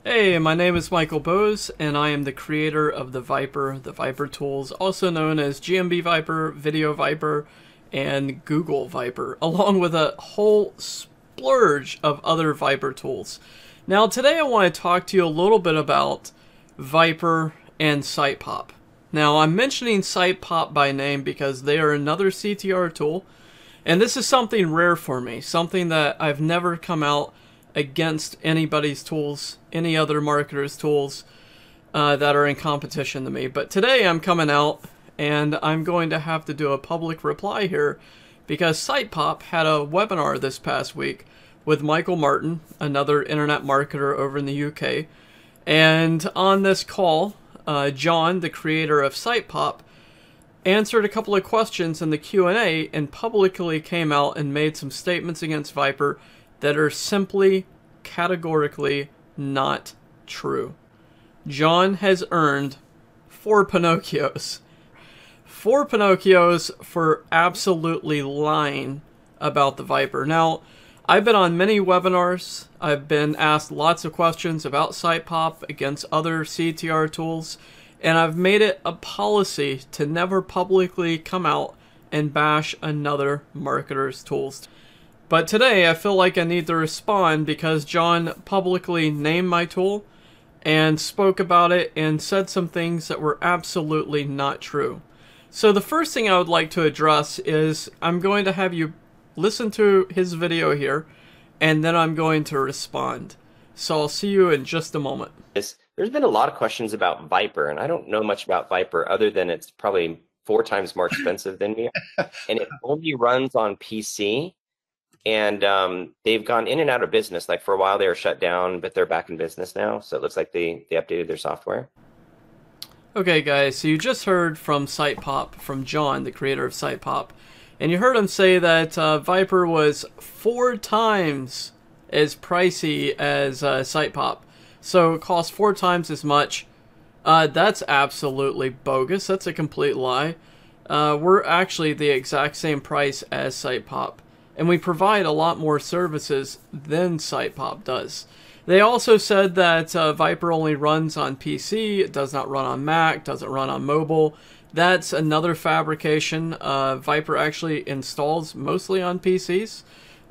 Hey, my name is Michael Bose, and I am the creator of the Viper tools, also known as GMB Viper, Video Viper, and Google Viper, along with a whole splurge of other Viper tools. Now, today I want to talk to you a little bit about Viper and Sitepop. Now, I'm mentioning Sitepop by name because they are another CTR tool, and this is something rare for me, something that I've never come out against anybody's tools, any other marketer's tools that are in competition to me. But today I'm coming out and I'm going to have to do a public reply here because Sitepop had a webinar this past week with Michael Martin, another internet marketer over in the UK. And on this call, John, the creator of Sitepop, answered a couple of questions in the Q&A and publicly came out and made some statements against Viper that are simply, categorically not true. John has earned 4 Pinocchios. 4 Pinocchios for absolutely lying about the Viper. Now, I've been on many webinars. I've been asked lots of questions about Sitepop against other CTR tools, and I've made it a policy to never publicly come out and bash another marketer's tools. But today I feel like I need to respond because John publicly named my tool and spoke about it and said some things that were absolutely not true. So the first thing I would like to address is I'm going to have you listen to his video here and then I'm going to respond. So I'll see you in just a moment. There's been a lot of questions about Viper, and I don't know much about Viper other than it's probably 4 times more expensive than me, and it only runs on PC. And they've gone in and out of business. Like for a while they were shut down, but they're back in business now. So it looks like they updated their software. Okay guys, so you just heard from Sitepop, from John, the creator of Sitepop. And you heard him say that Viper was 4 times as pricey as Sitepop. So it costs 4 times as much. That's absolutely bogus. That's a complete lie. We're actually the exact same price as Sitepop. And we provide a lot more services than Sitepop does. They also said that Viper only runs on PC, it does not run on Mac, doesn't run on mobile. That's another fabrication. Viper actually installs mostly on PCs.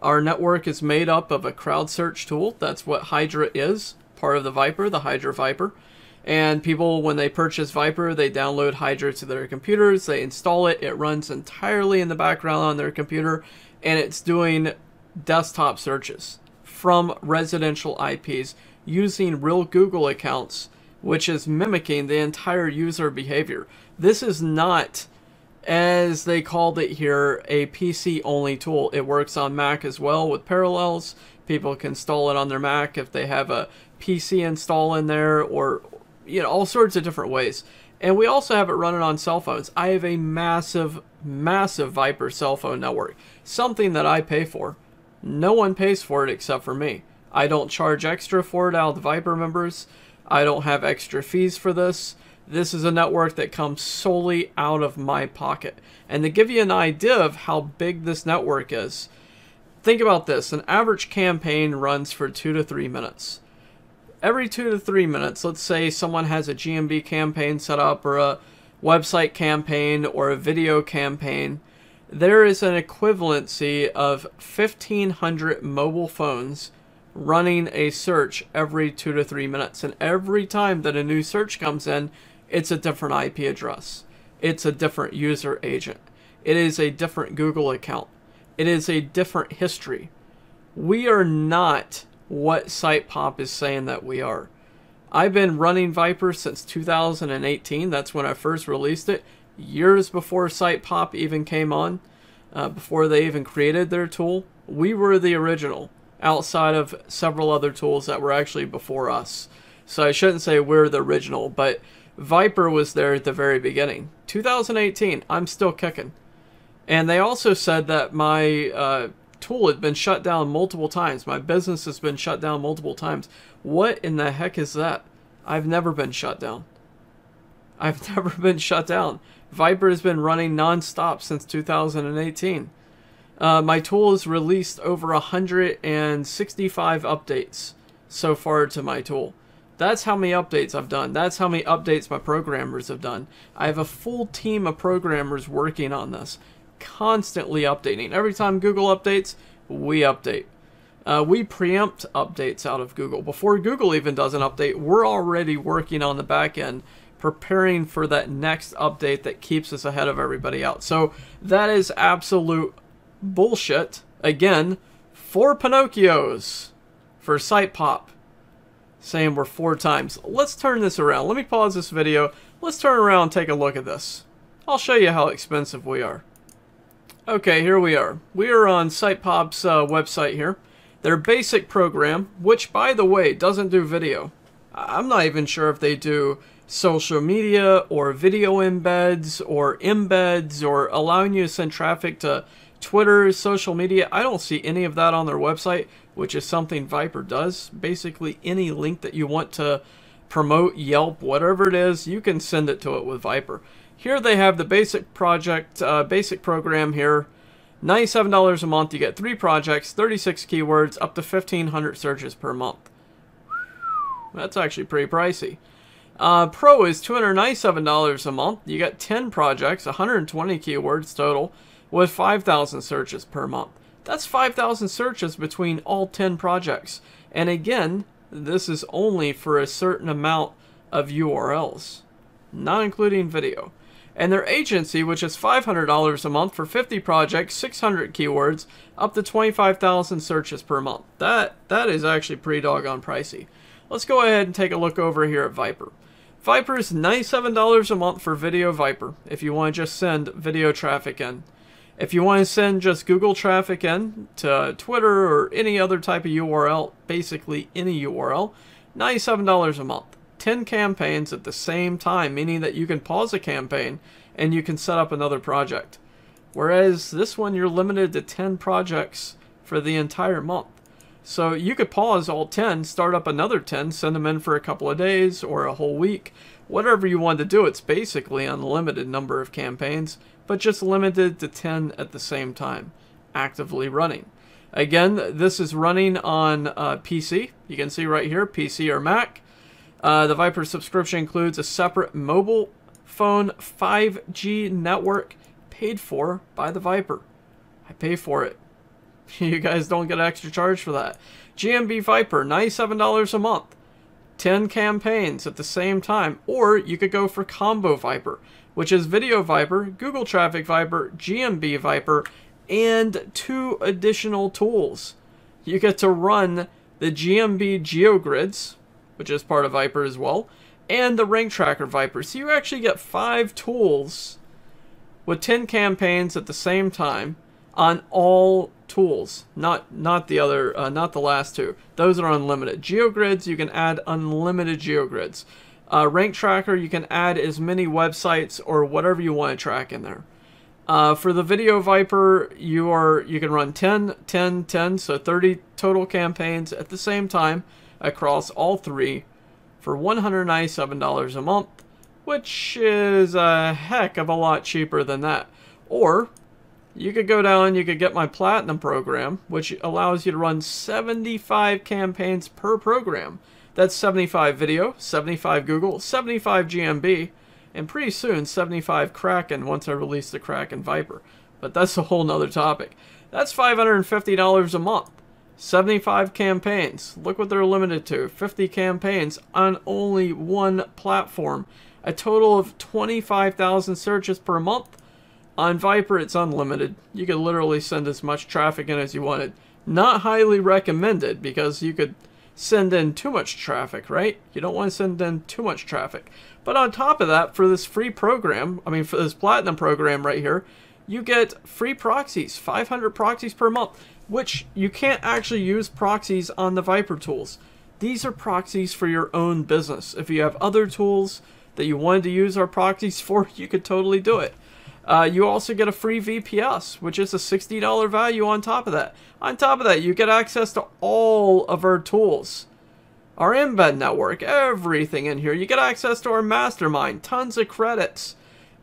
Our network is made up of a crowd search tool. That's what Hydra is, part of the Viper, the Hydra Viper. And people, when they purchase Viper, they download Hydra to their computers, they install it, it runs entirely in the background on their computer, and it's doing desktop searches from residential IPs using real Google accounts, which is mimicking the entire user behavior. This is not, as they called it here, a PC-only tool. It works on Mac as well with Parallels. People can install it on their Mac if they have a PC install in there, or all sorts of different ways. And we also have it running on cell phones. I have a massive Viper cell phone network, something that I pay for. No one pays for it except for me. I don't charge extra for it out of the Viper members. I don't have extra fees for this. This is a network that comes solely out of my pocket. And to give you an idea of how big this network is, think about this. An average campaign runs for 2 to 3 minutes. Every 2 to 3 minutes, let's say someone has a GMB campaign set up, or a website campaign, or a video campaign, there is an equivalency of 1,500 mobile phones running a search every 2 to 3 minutes. And every time that a new search comes in, it's a different IP address. It's a different user agent. It is a different Google account. It is a different history. We are not what Sitepop is saying that we are. I've been running Viper since 2018. That's when I first released it, years before Sitepop even came on, before they even created their tool. We were the original, outside of several other tools that were actually before us. So I shouldn't say we're the original, but Viper was there at the very beginning. 2018, I'm still kicking. And they also said that my tool had been shut down multiple times. My business has been shut down multiple times. What in the heck is that? I've never been shut down. I've never been shut down. Viper has been running non-stop since 2018. My tool has released over 165 updates so far to my tool. That's how many updates I've done. That's how many updates my programmers have done. I have a full team of programmers working on this, constantly updating. Every time Google updates, we update. We preempt updates out of Google. Before Google even does an update, we're already working on the back end, preparing for that next update that keeps us ahead of everybody else. So that is absolute bullshit. Again, 4 Pinocchios for Sitepop, saying we're 4 times. Let's turn this around. Let me pause this video. Let's turn around and take a look at this. I'll show you how expensive we are. Okay, here we are. We are on Sitepop's website here. Their basic program, which by the way doesn't do video. I'm not even sure if they do social media or video embeds or allowing you to send traffic to Twitter, social media. I don't see any of that on their website, which is something Viper does. Basically any link that you want to promote, Yelp, whatever it is, you can send it to it with Viper. Here they have the basic program here. $97 a month, you get 3 projects, 36 keywords, up to 1,500 searches per month. That's actually pretty pricey. Pro is $297 a month. You get 10 projects, 120 keywords total, with 5,000 searches per month. That's 5,000 searches between all 10 projects. And again, this is only for a certain amount of URLs, not including video. And their agency, which is $500 a month for 50 projects, 600 keywords, up to 25,000 searches per month. That is actually pretty doggone pricey. Let's go ahead and take a look over here at Viper. Viper is $97 a month for Video Viper, if you want to just send video traffic in. If you want to send just Google traffic in to Twitter or any other type of URL, basically any URL, $97 a month. 10 campaigns at the same time, meaning that you can pause a campaign and you can set up another project. Whereas this one, you're limited to 10 projects for the entire month. So you could pause all 10, start up another 10, send them in for a couple of days or a whole week. Whatever you want to do, it's basically unlimited number of campaigns, but just limited to 10 at the same time, actively running. Again, this is running on PC. You can see right here, PC or Mac. The Viper subscription includes a separate mobile phone 5G network paid for by the Viper. I pay for it. You guys don't get an extra charge for that. GMB Viper, $97 a month. 10 campaigns at the same time. Or you could go for Combo Viper, which is Video Viper, Google Traffic Viper, GMB Viper, and 2 additional tools. You get to run the GMB GeoGrids, which is part of Viper as well, and the Rank Tracker Viper. So you actually get 5 tools with 10 campaigns at the same time on all tools, not the last 2. Those are unlimited. GeoGrids, you can add unlimited GeoGrids. Rank Tracker, you can add as many websites or whatever you want to track in there. For the Video Viper, you can run 10, 10, 10, so 30 total campaigns at the same time across all 3 for $197 a month, which is a heck of a lot cheaper than that. Or you could go down, you could get my Platinum program, which allows you to run 75 campaigns per program. That's 75 video, 75 Google, 75 GMB, and pretty soon 75 Kraken once I release the Kraken Viper. But that's a whole nother topic. That's $550 a month. 75 campaigns. Look what they're limited to. 50 campaigns on only one platform. A total of 25,000 searches per month. On Viper, it's unlimited. You could literally send as much traffic in as you wanted. Not highly recommended because you could send in too much traffic, right? You don't want to send in too much traffic. But on top of that, for this free program, for this Platinum program right here, you get free proxies, 500 proxies per month, which you can't actually use proxies on the Viper tools. These are proxies for your own business. If you have other tools that you wanted to use our proxies for, you could totally do it. You also get a free VPS, which is a $60 value on top of that. On top of that, you get access to all of our tools. Our embed network, everything in here. You get access to our mastermind, tons of credits.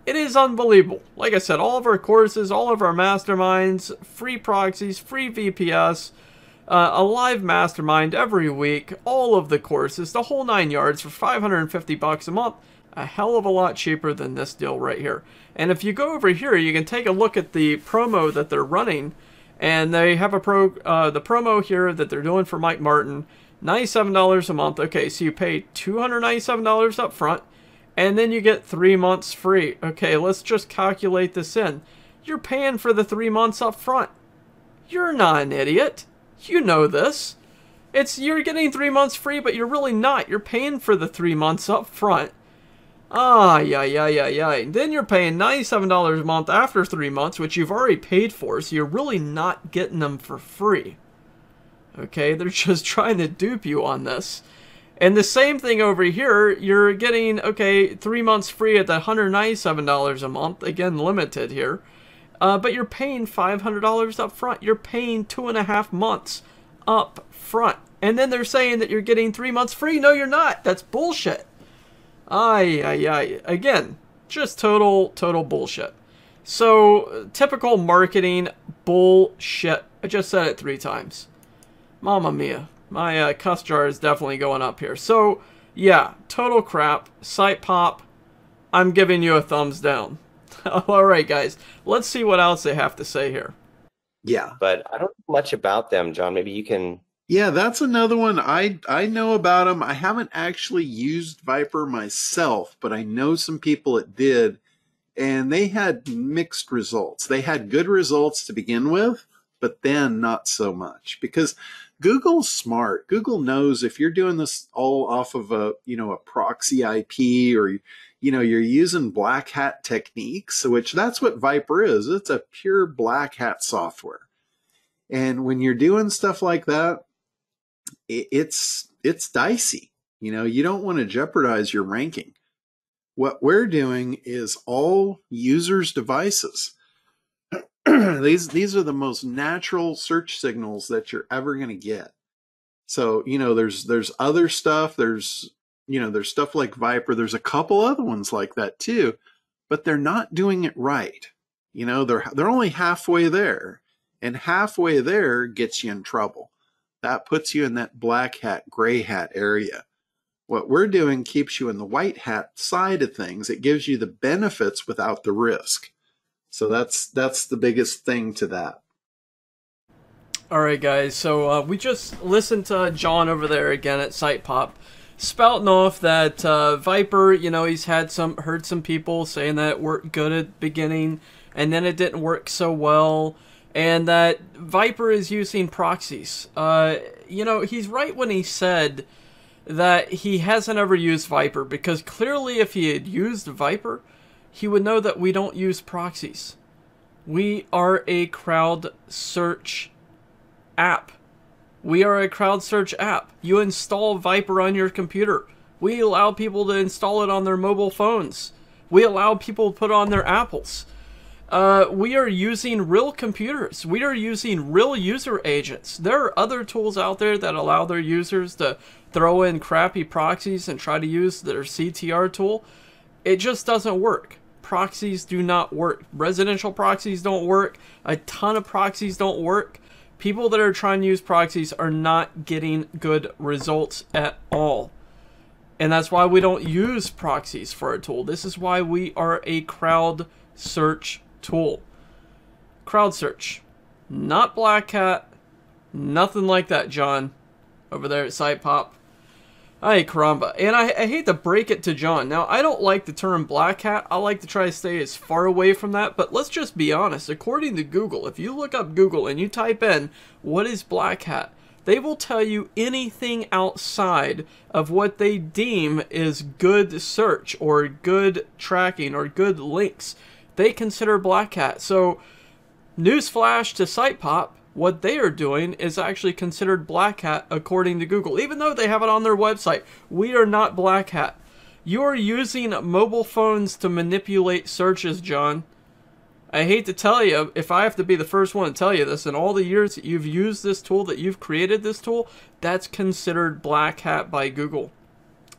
It is unbelievable. Like I said, all of our courses, all of our masterminds, free proxies, free VPS, a live mastermind every week, all of the courses, the whole 9 yards for $550 a month. A hell of a lot cheaper than this deal right here. And if you go over here, you can take a look at the promo that they're running, and they have the promo here that they're doing for Mike Martin, $97 a month. Okay, so you pay $297 up front, and then you get 3 months free. Okay, let's just calculate this in. You're paying for the 3 months up front. You're not an idiot. You know this. You're getting 3 months free, but you're really not. You're paying for the 3 months up front. Then you're paying $97 a month after 3 months, which you've already paid for, so you're really not getting them for free. Okay, they're just trying to dupe you on this. And the same thing over here, you're getting, okay, 3 months free at the $197 a month, again limited here, but you're paying $500 up front. You're paying 2.5 months up front. And then they're saying that you're getting 3 months free. No, you're not. That's bullshit. Again, just total bullshit. So, typical marketing bullshit. I just said it 3 times. Mamma mia. My cuss jar is definitely going up here. So, yeah, total crap. Sitepop, I'm giving you a thumbs down. Alright, guys. Let's see what else they have to say here. Yeah. But I don't know much about them, John. Maybe you can... Yeah, that's another one. I know about them. I haven't actually used Viper myself, but I know some people that did, and they had mixed results. They had good results to begin with, but then not so much, because Google's smart. Google knows if you're doing this all off of a proxy IP, or you're using black hat techniques, which that's what Viper is. It's a pure black hat software. And when you're doing stuff like that, it's dicey. You don't want to jeopardize your ranking. What we're doing is all users' devices. These are the most natural search signals that you're ever going to get. So, there's other stuff. There's stuff like Viper. There's a couple other ones like that too, but they're not doing it right. They're only halfway there, and halfway there gets you in trouble. That puts you in that black hat, gray hat area. What we're doing keeps you in the white hat side of things. It gives you the benefits without the risk. So that's the biggest thing to that. All right, guys. So we just listened to John over there again at Sitepop, spouting off that Viper. He's heard some people saying that it worked good at the beginning, and then it didn't work so well. And that Viper is using proxies. He's right when he said that he hasn't ever used Viper, because clearly if he had used Viper, he would know that we don't use proxies. We are a crowd search app. We are a crowd search app. You install Viper on your computer. We allow people to install it on their mobile phones. We allow people to put it on their Apples. We are using real computers. We are using real user agents. There are other tools out there that allow their users to throw in crappy proxies and try to use their CTR tool. It just doesn't work. Proxies do not work. Residential proxies don't work. A ton of proxies don't work. People that are trying to use proxies are not getting good results at all. And that's why we don't use proxies for a tool. This is why we are a crowd search tool. Crowd search. Not Black Hat. Nothing like that, John. Over there at Sitepop. Ay, caramba. And I hate to break it to John. Now, I don't like the term Black Hat. I like to try to stay as far away from that. But let's just be honest. According to Google, if you look up Google and you type in, what is Black Hat? They will tell you anything outside of what they deem is good search or good tracking or good links. They consider Black Hat. So, newsflash to Sitepop, what they are doing is actually considered Black Hat according to Google. Even though they have it on their website, we are not Black Hat. You are using mobile phones to manipulate searches, John. I hate to tell you, if I have to be the first one to tell you this, in all the years that you've used this tool, that you've created this tool, that's considered Black Hat by Google.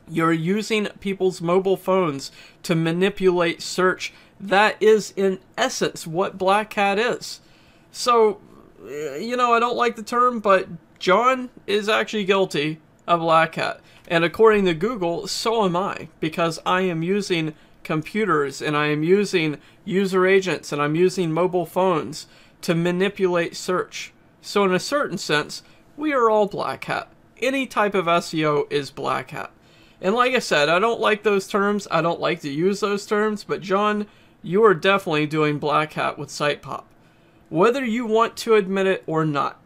You're using people's mobile phones to manipulate search. That is, in essence, what Black Hat is. So, I don't like the term, but John is actually guilty of black hat. And according to Google, so am I, because I am using computers and I am using user agents and I'm using mobile phones to manipulate search. So in a certain sense, we are all black hat. Any type of SEO is black hat. And like I said, I don't like those terms. I don't like to use those terms. But John, you are definitely doing black hat with Sitepop, whether you want to admit it or not.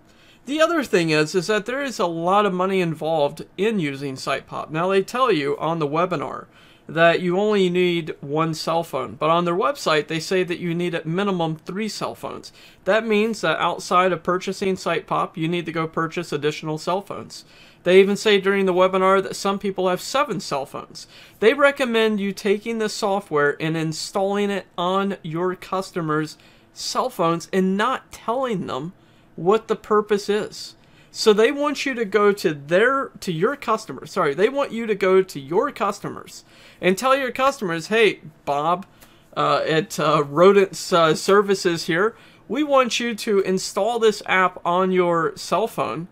The other thing is that there is a lot of money involved in using Sitepop. Now they tell you on the webinar that you only need one cell phone, but on their website they say that you need at minimum 3 cell phones. That means that outside of purchasing Sitepop, you need to go purchase additional cell phones. They even say during the webinar that some people have 7 cell phones. They recommend you taking the software and installing it on your customers' cell phones and not telling them what the purpose is. So they want you to go to your customers. Sorry, they want you to go to your customers and tell your customers, hey, Bob at Rodent Services here, we want you to install this app on your cell phone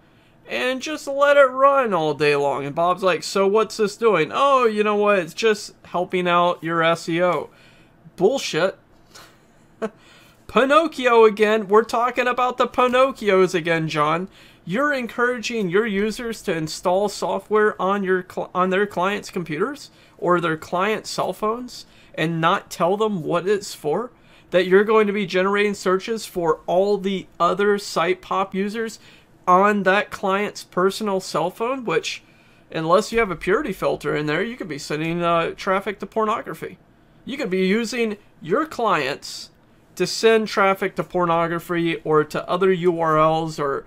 and just let it run all day long. And Bob's like, so what's this doing? Oh, you know what? It's just helping out your SEO. Bullshit. Pinocchio again. We're talking about the Pinocchios again, John. You're encouraging your users to install software on their clients' computers or their clients' cell phones and not tell them what it's for? That you're going to be generating searches for all the other Sitepop users on that client's personal cell phone, which, unless you have a purity filter in there, you could be sending traffic to pornography. You could be using your clients to send traffic to pornography or to other URLs or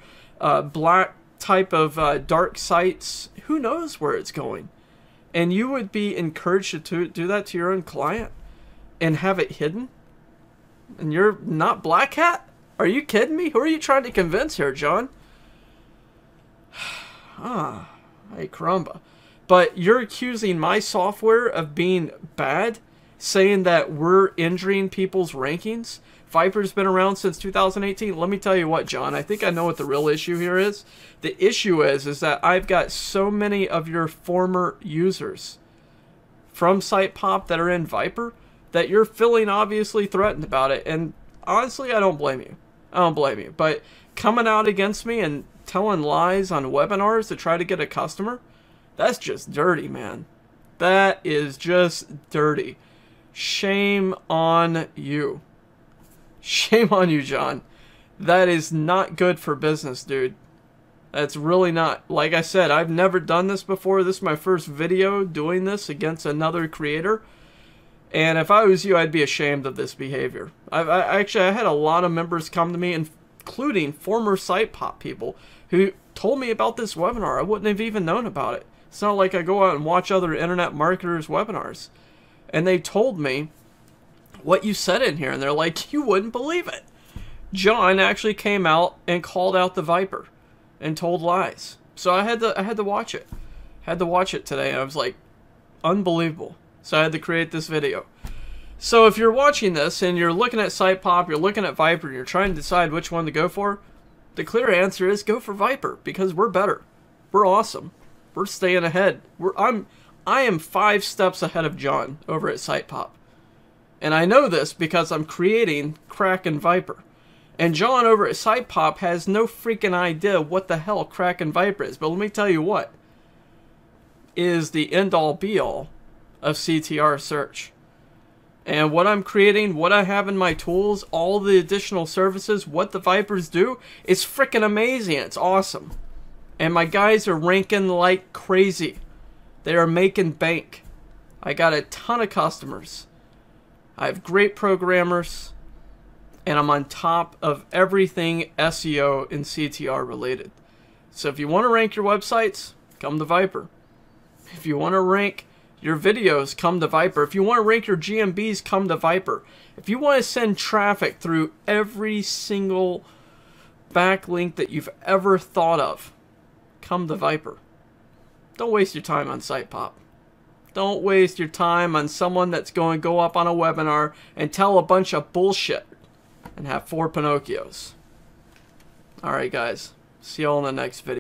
black type of dark sites. Who knows where it's going? And you would be encouraged to do that to your own client and have it hidden? And you're not black hat? Are you kidding me? Who are you trying to convince here, John? Hey, caramba. But you're accusing my software of being bad, saying that we're injuring people's rankings. Viper's been around since 2018. Let me tell you what, John, I think I know what the real issue here is. The issue is that I've got so many of your former users from Sitepop that are in Viper that you're feeling obviously threatened about it. And honestly, I don't blame you. I don't blame you. But coming out against me and telling lies on webinars to try to get a customer, that's just dirty, man. That is just dirty. Shame on you. Shame on you, John. That is not good for business, dude. That's really not. Like I said, I've never done this before. This is my first video doing this against another creator. And if I was you, I'd be ashamed of this behavior. I had a lot of members come to me, including former Sitepop people, who told me about this webinar. I wouldn't have even known about it. It's not like I go out and watch other internet marketers' webinars. And they told me what you said in here, and they're like, you wouldn't believe it. John actually came out and called out the Viper and told lies. So I had to watch it. Had to watch it today, and I was like, unbelievable. So I had to create this video. So if you're watching this and you're looking at Sitepop, you're looking at Viper, and you're trying to decide which one to go for, the clear answer is go for Viper, because we're better. We're awesome. We're staying ahead. I am 5 steps ahead of John over at Sitepop. And I know this because I'm creating Kraken Viper. And John over at Sitepop has no freaking idea what the hell Kraken Viper is. But let me tell you what is the end-all be-all of CTR search. And what I'm creating, what I have in my tools, all the additional services, what the Vipers do, is freaking amazing. It's awesome. And my guys are ranking like crazy. They are making bank. I got a ton of customers. I have great programmers. And I'm on top of everything SEO and CTR related. So if you want to rank your websites, come to Viper. If you want to rank your videos, come to Viper. If you want to rank your GMBs, come to Viper. If you want to send traffic through every single backlink that you've ever thought of, come to Viper. Don't waste your time on Sitepop. Don't waste your time on someone that's going to go up on a webinar and tell a bunch of bullshit and have 4 Pinocchios. Alright guys, see you all in the next video.